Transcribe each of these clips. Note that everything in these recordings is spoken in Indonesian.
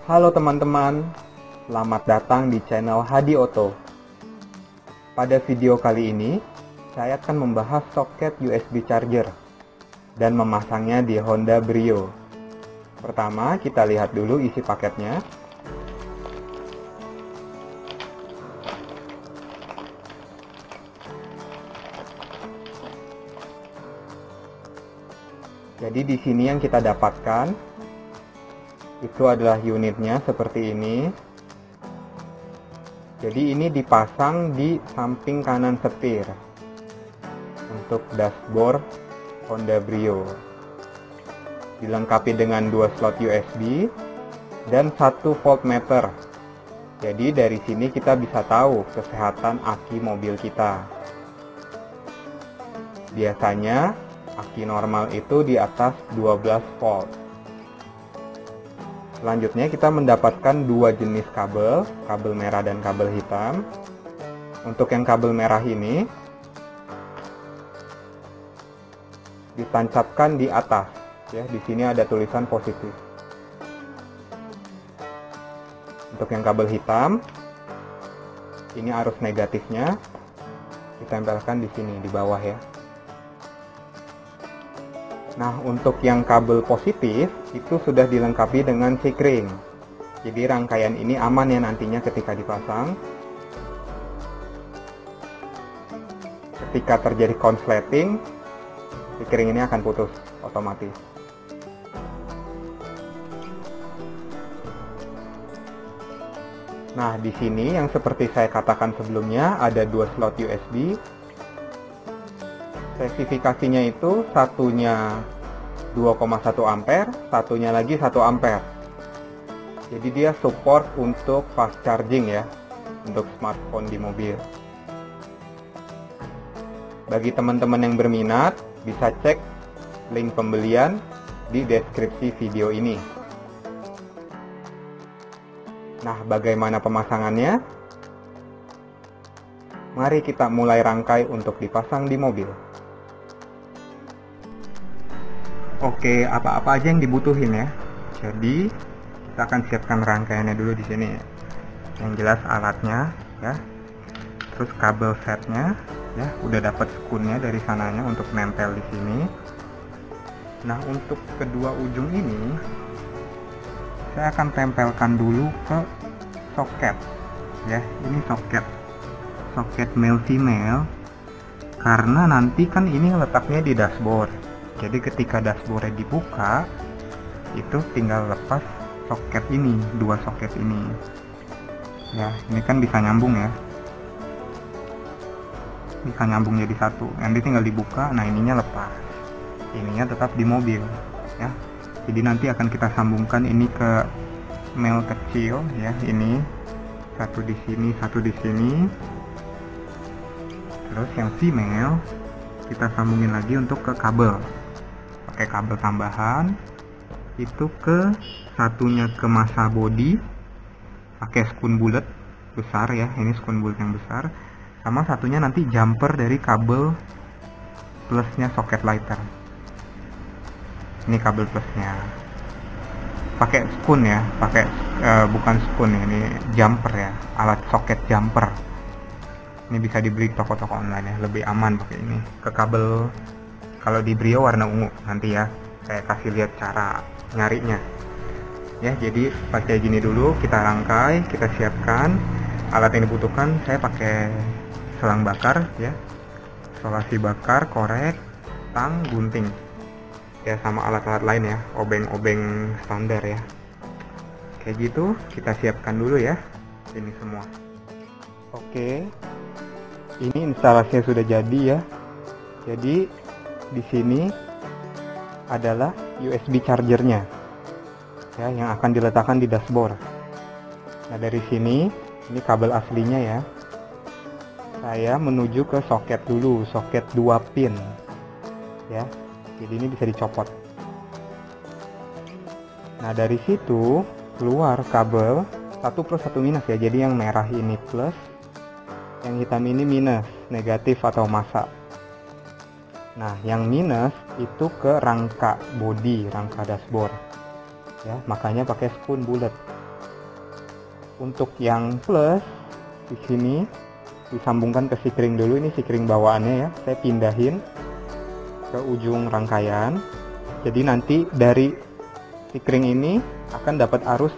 Halo teman-teman, selamat datang di channel Hadi Auto. Pada video kali ini, saya akan membahas soket USB charger dan memasangnya di Honda Brio. Pertama, kita lihat dulu isi paketnya. Jadi di sini yang kita dapatkan itu adalah unitnya seperti ini. Jadi ini dipasang di samping kanan setir untuk dashboard Honda Brio. Dilengkapi dengan 2 slot USB dan 1 voltmeter. Jadi dari sini kita bisa tahu kesehatan aki mobil kita. Biasanya aki normal itu di atas 12 volt. Selanjutnya kita mendapatkan 2 jenis kabel merah dan kabel hitam. Untuk yang kabel merah ini ditancapkan di atas, ya. Di sini ada tulisan positif. Untuk yang kabel hitam, ini arus negatifnya ditempelkan di sini di bawah, ya. Nah, untuk yang kabel positif itu sudah dilengkapi dengan C-ring. Jadi rangkaian ini aman ya nantinya ketika dipasang. Ketika terjadi konsleting, C-ring ini akan putus otomatis. Nah, di sini yang seperti saya katakan sebelumnya ada 2 slot USB. Spesifikasinya itu satunya 2,1 ampere, satunya lagi 1 ampere. Jadi dia support untuk fast charging ya, untuk smartphone di mobil. Bagi teman-teman yang berminat, bisa cek link pembelian di deskripsi video ini. Nah, bagaimana pemasangannya? Mari kita mulai rangkai untuk dipasang di mobil. Oke, apa-apa aja yang dibutuhin ya. Jadi kita akan siapkan rangkaiannya dulu di sini. Yang jelas alatnya ya. Terus kabel setnya ya, udah dapat skunnya dari sananya untuk nempel di sini. Nah, untuk kedua ujung ini saya akan tempelkan dulu ke soket ya. Ini soket male female karena nanti kan ini letaknya di dashboard. Jadi ketika dashboardnya dibuka, itu tinggal lepas soket ini, 2 soket ini. Ya, ini kan bisa nyambung ya. Bisa nyambung jadi satu. Nanti tinggal dibuka, nah ininya lepas. Ininya tetap di mobil, ya. Jadi nanti akan kita sambungkan ini ke male kecil, ya. Ini satu di sini, satu di sini. Terus yang female kita sambungin lagi untuk ke kabel. Pakai kabel tambahan itu ke satunya ke masa body pakai skun bulat besar ya, ini skun bulat yang besar, sama satunya nanti jumper dari kabel plusnya soket lighter. Ini kabel plusnya pakai skun ya, pakai bukan skun ya, ini jumper ya, alat soket jumper. Ini bisa dibeli toko-toko online ya, lebih aman pakai ini. Ke kabel kalau di Brio warna ungu, nanti ya saya kasih lihat cara nyarinya. Ya, jadi pakai gini dulu, kita rangkai, kita siapkan. Alat yang dibutuhkan saya pakai selang bakar ya, isolasi bakar, korek, tang, gunting. Ya, sama alat-alat lain ya, obeng-obeng standar ya. Kayak gitu, kita siapkan dulu ya ini semua. Oke. Ini instalasinya sudah jadi ya. Jadi di sini adalah USB chargernya ya, yang akan diletakkan di dashboard. Nah, dari sini ini kabel aslinya ya. Saya menuju ke soket dulu, soket 2 pin ya. Jadi ini bisa dicopot. Nah, dari situ keluar kabel 1 plus 1 minus ya. Jadi yang merah ini plus, yang hitam ini minus, negatif atau massa. Nah, yang minus itu ke rangka body, rangka dashboard. Ya, makanya pakai spoon bulat. Untuk yang plus di sini disambungkan ke sikring dulu. Ini sikring bawaannya ya, saya pindahin ke ujung rangkaian. Jadi nanti dari sikring ini akan dapat arus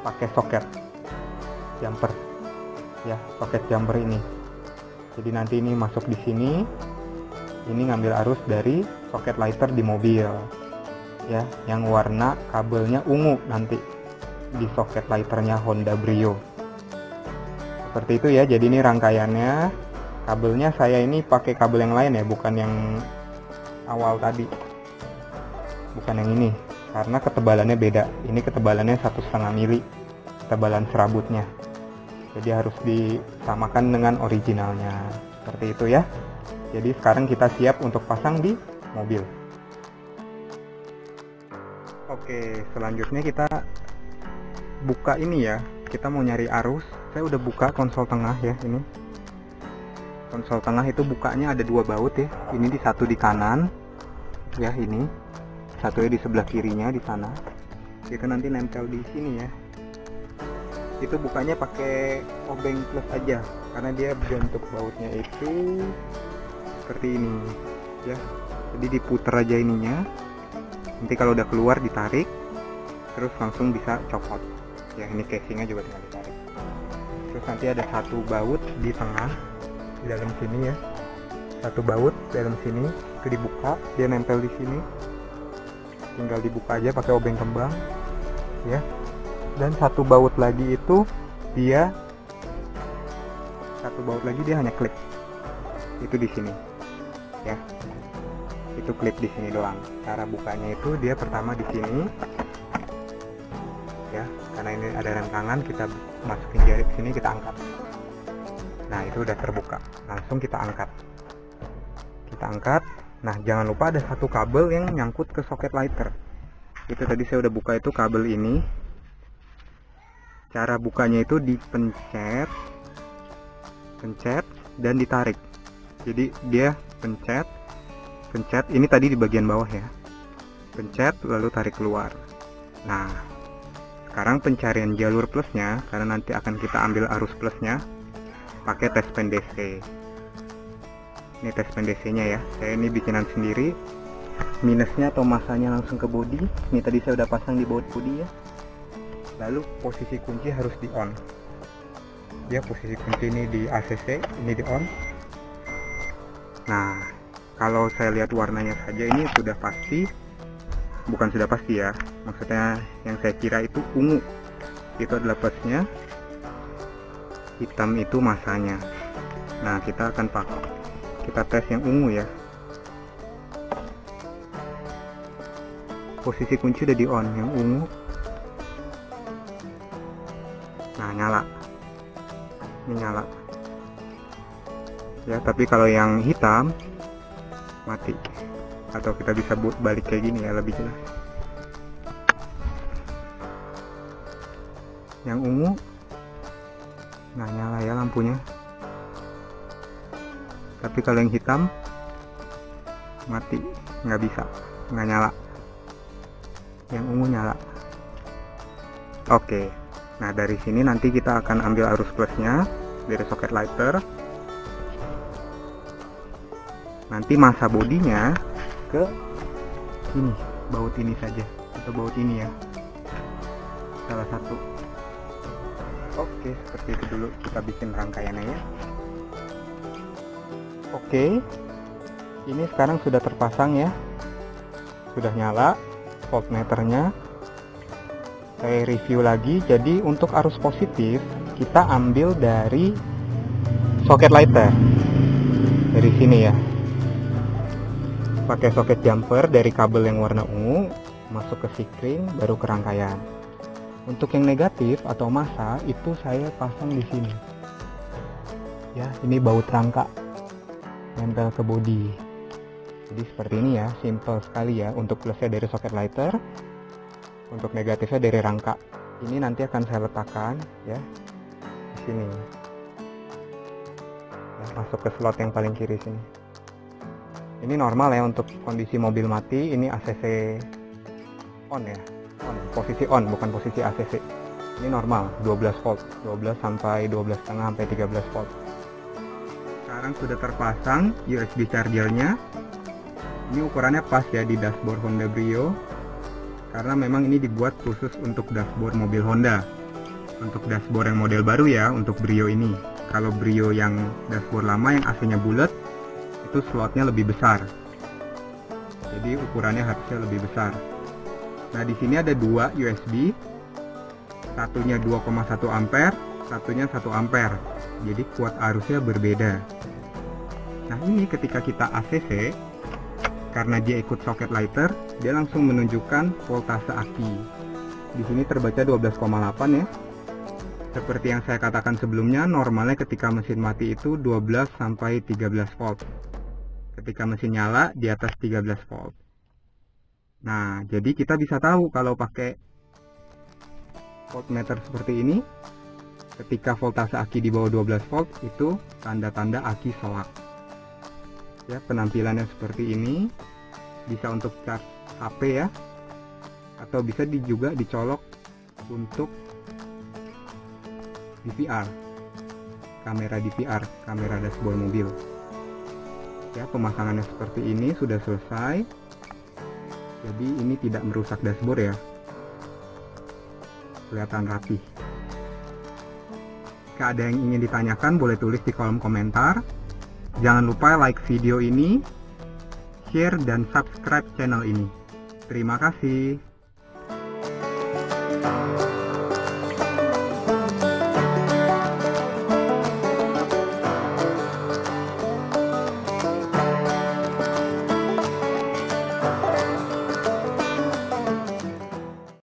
pakai soket jumper ya, soket jumper ini. Jadi nanti ini masuk di sini, ini ngambil arus dari soket lighter di mobil ya, yang warna kabelnya ungu nanti di soket lighternya Honda Brio. Seperti itu ya. Jadi ini rangkaiannya. Kabelnya saya ini pakai kabel yang lain ya, bukan yang awal tadi, bukan yang ini, karena ketebalannya beda. Ini ketebalannya 1,5 mili ketebalan serabutnya, jadi harus disamakan dengan originalnya. Seperti itu ya. Jadi sekarang kita siap untuk pasang di mobil. Oke, selanjutnya kita buka ini ya, kita mau nyari arus. Saya udah buka konsol tengah ya. Ini konsol tengah itu bukanya ada 2 baut ya, ini satu di kanan ya, ini satunya di sebelah kirinya di sana. Itu nanti nempel di sini ya. Itu bukanya pakai obeng plus aja, karena dia bentuk bautnya itu seperti ini ya. Jadi diputer aja ininya, nanti kalau udah keluar ditarik, terus langsung bisa copot ya. Ini casingnya juga tinggal ditarik. Terus nanti ada satu baut di tengah, di dalam sini ya, satu baut dalam sini, itu dibuka, dia nempel di sini, tinggal dibuka aja pakai obeng kembang ya. Dan satu baut lagi itu dia, satu baut lagi dia hanya klip, itu di sini ya, itu klip di sini doang. Cara bukanya itu dia pertama di sini ya, karena ini ada rem tangan, kita masukin jari ke sini, kita angkat. Nah itu udah terbuka, langsung kita angkat. Nah jangan lupa ada satu kabel yang nyangkut ke soket lighter. Itu tadi saya udah buka, itu kabel ini. Cara bukanya itu dipencet, dan ditarik. Jadi dia pencet, ini tadi di bagian bawah ya, pencet lalu tarik keluar. Nah sekarang pencarian jalur plusnya, karena nanti akan kita ambil arus plusnya pakai tes pen DC. Ini tes pen DC nya ya, saya ini bikinan sendiri. Minusnya atau masanya langsung ke bodi. Ini tadi saya udah pasang di baut bodi ya. Lalu posisi kunci harus di on. Dia posisi kunci ini di ACC, ini di on. Nah kalau saya lihat warnanya saja ini sudah pasti, bukan sudah pasti ya, maksudnya yang saya kira itu ungu, itu adalah plusnya, hitam itu masanya. Nah kita akan kita tes yang ungu ya. Posisi kunci udah di on, yang ungu. Nah nyala, ini nyala ya. Tapi kalau yang hitam mati, atau kita bisa balik kayak gini ya, lebih jelas. Yang ungu nggak nyala ya lampunya. Tapi kalau yang hitam mati, nggak bisa, nggak nyala. Yang ungu nyala. Oke. Nah dari sini nanti kita akan ambil arus plusnya dari soket lighter. Nanti masa bodinya ke ini, baut ini saja, atau baut ini ya, salah satu. Oke, seperti itu dulu kita bikin rangkaiannya ya. Oke, ini sekarang sudah terpasang ya, sudah nyala voltmeternya. Saya review lagi. Jadi untuk arus positif kita ambil dari soket lighter, dari sini ya, pakai soket jumper dari kabel yang warna ungu masuk ke sikring, baru ke rangkaian. Untuk yang negatif atau massa itu saya pasang di sini ya, ini baut rangka nempel ke bodi. Jadi seperti ini ya, simple sekali ya. Untuk plusnya dari soket lighter, untuk negatifnya dari rangka. Ini nanti akan saya letakkan ya di sini ya, masuk ke slot yang paling kiri sini. Ini normal ya untuk kondisi mobil mati. Ini ACC on ya, posisi on, bukan posisi ACC. Ini normal 12 volt, 12 sampai 12,5 sampai 13 volt. Sekarang sudah terpasang USB chargernya. Ini ukurannya pas ya di dashboard Honda Brio, karena memang ini dibuat khusus untuk dashboard mobil Honda. Untuk dashboard yang model baru ya, untuk Brio ini. Kalau Brio yang dashboard lama yang AC-nya bulat, itu slotnya lebih besar. Jadi ukurannya harusnya lebih besar. Nah, di sini ada dua USB. Satunya 2,1 ampere, satunya 1 ampere. Jadi kuat arusnya berbeda. Nah, ini ketika kita ACC, karena dia ikut soket lighter, dia langsung menunjukkan voltase aki. Di sini terbaca 12,8 ya. Seperti yang saya katakan sebelumnya, normalnya ketika mesin mati itu 12 sampai 13 volt. Ketika mesin nyala di atas 13 volt. Nah, jadi kita bisa tahu kalau pakai voltmeter seperti ini, ketika voltase aki di bawah 12 volt itu tanda-tanda aki soak. Ya, penampilannya seperti ini. Bisa untuk charge HP ya, atau bisa juga dicolok untuk DVR, kamera DVR, kamera dashboard mobil. Ya, pemasangannya seperti ini sudah selesai. Jadi ini tidak merusak dashboard ya, kelihatan rapi. Jika ada yang ingin ditanyakan, boleh tulis di kolom komentar. Jangan lupa like video ini, share dan subscribe channel ini. Terima kasih.